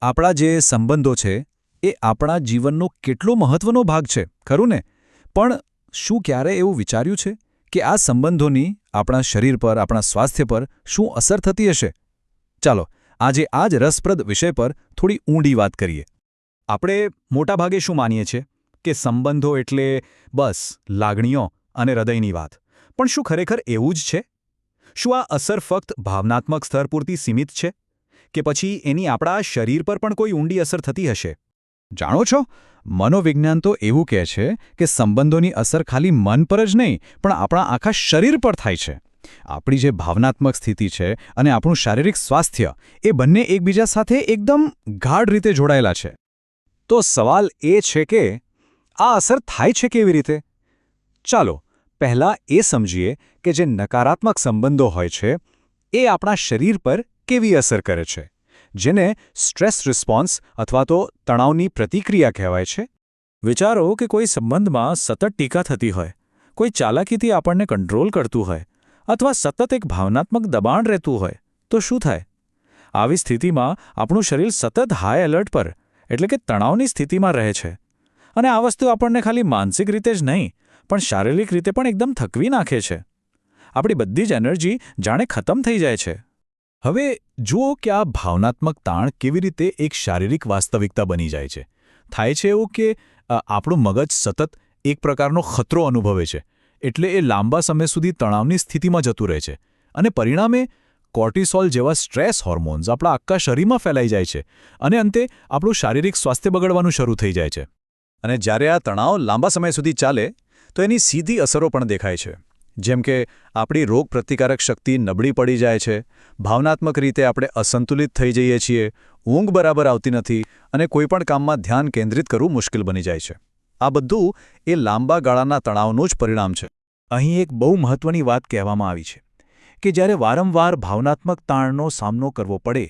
આપણા જે સંબંધો છે એ આપણા જીવનનો કેટલો મહત્વનો ભાગ છે, ખરું ને? પણ શું ક્યારે એવું વિચાર્યું છે કે આ સંબંધોની આપણા શરીર પર, આપણા સ્વાસ્થ્ય પર શું અસર થતી હશે? ચાલો, આજે આ જ રસપ્રદ વિષય પર થોડી ઊંડી વાત કરીએ. આપણે મોટાભાગે શું માનીએ છીએ કે સંબંધો એટલે બસ લાગણીઓ અને હૃદયની વાત. પણ શું ખરેખર એવું જ છે? શું આ અસર ફક્ત ભાવનાત્મક સ્તર પૂરતી સીમિત છે કે પછી એની આપણા શરીર પર પણ કોઈ ઊંડી અસર થતી હશે? જાણો છો, મનોવિજ્ઞાન તો એવું કહે છે કે સંબંધોની અસર ખાલી મન પર જ નહીં પણ આપણા આખા શરીર પર થાય છે. આપણી જે ભાવનાત્મક સ્થિતિ છે અને આપણું શારીરિક સ્વાસ્થ્ય એ બંને એકબીજા સાથે એકદમ ગાઢ રીતે જોડાયેલા છે. તો સવાલ એ છે કે આ અસર થાય છે કેવી રીતે? ચાલો પહેલાં એ સમજીએ કે જે નકારાત્મક સંબંધો હોય છે એ આપણા શરીર પર કેવી અસર કરે છે, જેને સ્ટ્રેસ રિસ્પોન્સ અથવા તો તણાવની પ્રતિક્રિયા કહેવાય છે. વિચારો કે કોઈ સંબંધમાં સતત ટીકા થતી હોય, કોઈ ચાલાકીથી આપણને કંટ્રોલ કરતું હોય અથવા સતત એક ભાવનાત્મક દબાણ રહેતું હોય, તો શું થાય? આવી સ્થિતિમાં આપણું શરીર સતત હાઈ એલર્ટ પર એટલે કે તણાવની સ્થિતિમાં રહે છે. અને આ વસ્તુ આપણને ખાલી માનસિક રીતે જ નહીં પણ શારીરિક રીતે પણ એકદમ થકવી નાખે છે. આપણી બધી જ એનર્જી જાણે ખતમ થઈ જાય છે. હવે જુઓ કે આ ભાવનાત્મક તાણ કેવી રીતે એક શારીરિક વાસ્તવિકતા બની જાય છે. થાય છે એવું કે આપણું મગજ સતત એક પ્રકારનો ખતરો અનુભવે છે, એટલે એ લાંબા સમય સુધી તણાવની સ્થિતિમાં જતું રહે છે અને પરિણામે કોર્ટિસોલ જેવા સ્ટ્રેસ હોર્મોન્સ આપણા આખા શરીરમાં ફેલાઈ જાય છે અને અંતે આપણું શારીરિક સ્વાસ્થ્ય બગડવાનું શરૂ થઈ જાય છે. અને જ્યારે આ તણાવ લાંબા સમય સુધી ચાલે તો એની સીધી અસરો પણ દેખાય છે. જેમ કે આપણી રોગપ્રતિકારક શક્તિ નબળી પડી જાય છે, ભાવનાત્મક રીતે આપણે અસંતુલિત થઈ જઈએ છીએ, ઊંઘ બરાબર આવતી નથી અને કોઈપણ કામમાં ધ્યાન કેન્દ્રિત કરવું મુશ્કેલ બની જાય છે. આ બધું એ લાંબા ગાળાના તણાવનું જ પરિણામ છે. અહીં એક બહુ મહત્વની વાત કહેવામાં આવી છે કે જ્યારે વારંવાર ભાવનાત્મક તાણનો સામનો કરવો પડે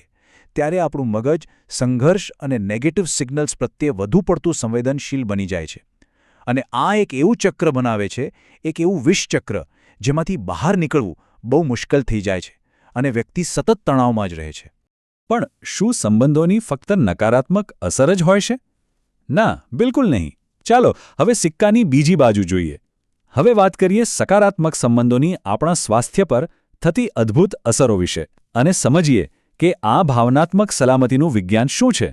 ત્યારે આપણું મગજ સંઘર્ષ અને નેગેટિવ સિગ્નલ્સ પ્રત્યે વધુ પડતું સંવેદનશીલ બની જાય છે. અને આ એક એવું ચક્ર બનાવે છે, એક એવું વિષચક્ર જેમાંથી બહાર નીકળવું બહુ મુશ્કેલ થઈ જાય છે અને વ્યક્તિ સતત તણાવમાં જ રહે છે. પણ શું સંબંધોની ફક્ત નકારાત્મક અસર જ હોય છે? ના, બિલકુલ નહીં. ચાલો હવે સિક્કાની બીજી બાજુ જોઈએ. હવે વાત કરીએ સકારાત્મક સંબંધોની આપણા સ્વાસ્થ્ય પર થતી અદ્ભુત અસરો વિશે અને સમજીએ કે આ ભાવનાત્મક સલામતીનું વિજ્ઞાન શું છે.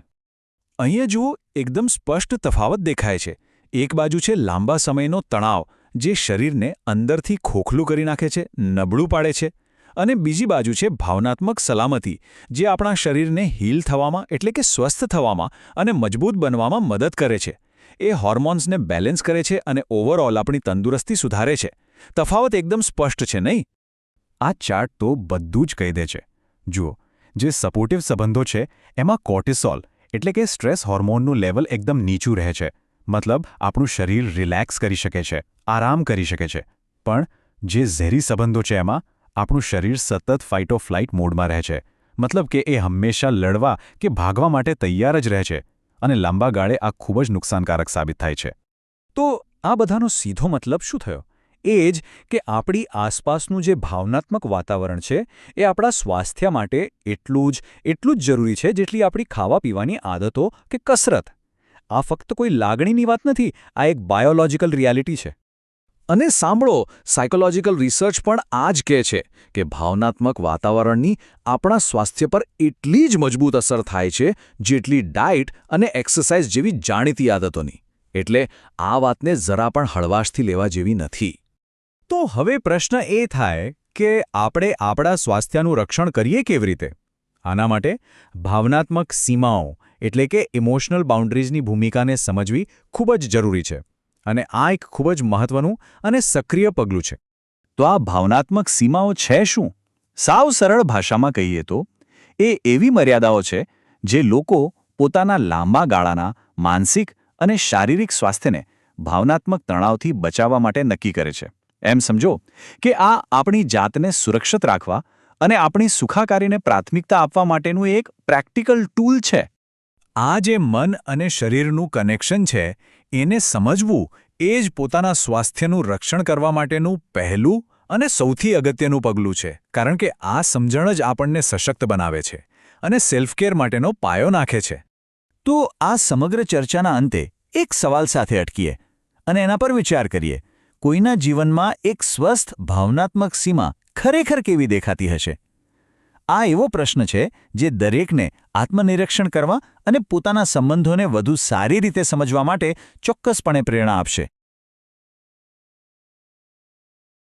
અહીંયા જુઓ, એકદમ સ્પષ્ટ તફાવત દેખાય છે. એક બાજુ છે લાંબા સમયનો તણાવ જે શરીરને અંદરથી ખોખલું કરી નાખે છે, નબળું પાડે છે, અને બીજી બાજુ છે ભાવનાત્મક સલામતી જે આપણા શરીરને હીલ થવામાં એટલે કે સ્વસ્થ થવામાં અને મજબૂત બનવામાં મદદ કરે છે. એ હોર્મોન્સને બેલેન્સ કરે છે અને ઓવરઓલ આપણી તંદુરસ્તી સુધારે છે. તફાવત એકદમ સ્પષ્ટ છે, નહીં? આ ચાર્ટ તો બધું જ કહી દે છે. જુઓ, જે સપોર્ટિવ સંબંધો છે એમાં કોર્ટિસોલ એટલે કે સ્ટ્રેસ હોર્મોનનું લેવલ એકદમ નીચું રહે છે. મતલબ આપણું શરીર રિલેક્સ કરી શકે છે, આરામ કરી શકે છે. પણ જે ઝેરી સંબંધો છે એમાં આપણું શરીર સતત ફાઇટ ઓર ફ્લાઇટ મોડમાં રહે છે. મતલબ કે એ હંમેશા લડવા કે ભાગવા માટે તૈયાર જ રહે છે અને લાંબા ગાળે આ ખૂબ જ નુકસાનકારક સાબિત થાય છે. તો આ બધાનો સીધો મતલબ શું થયો? એ જ કે આપણી આસપાસનું જે ભાવનાત્મક વાતાવરણ છે એ આપણા સ્વાસ્થ્ય માટે એટલું જ જરૂરી છે જેટલી આપણી ખાવા પીવાની આદતો કે કસરત. આ ફક્ત કોઈ લાગણીની વાત નથી, આ એક બાયોલોજિકલ રિયાલિટી છે. અને સાંભળો, સાયકોલોજીકલ રિસર્ચ પણ આ જ કહે છે કે ભાવનાત્મક વાતાવરણની આપણા સ્વાસ્થ્ય પર એટલી જ મજબૂત અસર થાય છે જેટલી ડાયટ અને એક્સરસાઇઝ જેવી જાણીતી આદતોની. એટલે આ વાતને જરા પણ હળવાશથી લેવા જેવી નથી. તો હવે પ્રશ્ન એ થાય કે આપણે આપણા સ્વાસ્થ્યનું રક્ષણ કરીએ કેવી રીતે? આના માટે ભાવનાત્મક સીમાઓ એટલે કે ઇમોશનલ બાઉન્ડ્રીઝની ભૂમિકાને સમજવી ખૂબ જ જરૂરી છે. અને આ એક ખૂબ જ મહત્વનું અને સક્રિય પગલું છે. તો આ ભાવનાત્મક સીમાઓ છે શું? સાવ સરળ ભાષામાં કહીએ તો એ એવી મર્યાદાઓ છે જે લોકો પોતાના લાંબા ગાળાના માનસિક અને શારીરિક સ્વાસ્થ્યને ભાવનાત્મક તણાવથી બચાવવા માટે નક્કી કરે છે. એમ સમજો કે આ આપણી જાતને સુરક્ષિત રાખવા અને આપણી સુખાકારીને પ્રાથમિકતા આપવા માટેનું એક પ્રેક્ટિકલ ટૂલ છે. આ જે મન અને શરીરનું કનેક્શન છે એને સમજવું એ જ પોતાના સ્વાસ્થ્યનું રક્ષણ કરવા માટેનું પહેલું અને સૌથી અગત્યનું પગલું છે. કારણ કે આ સમજણ જ આપણને સશક્ત બનાવે છે અને સેલ્ફકેર માટેનો પાયો નાખે છે. તો આ સમગ્ર ચર્ચાના અંતે એક સવાલ સાથે અટકીએ અને એના પર વિચાર કરીએ. કોઈના જીવનમાં એક સ્વસ્થ ભાવનાત્મક સીમા ખરેખર કેવી દેખાતી હશે? આ એવો પ્રશ્ન છે જે દરેકને આત્મનિરીક્ષણ કરવા અને પોતાના સંબંધોને વધુ સારી રીતે સમજવા માટે ચોક્કસપણે પ્રેરણા આપશે.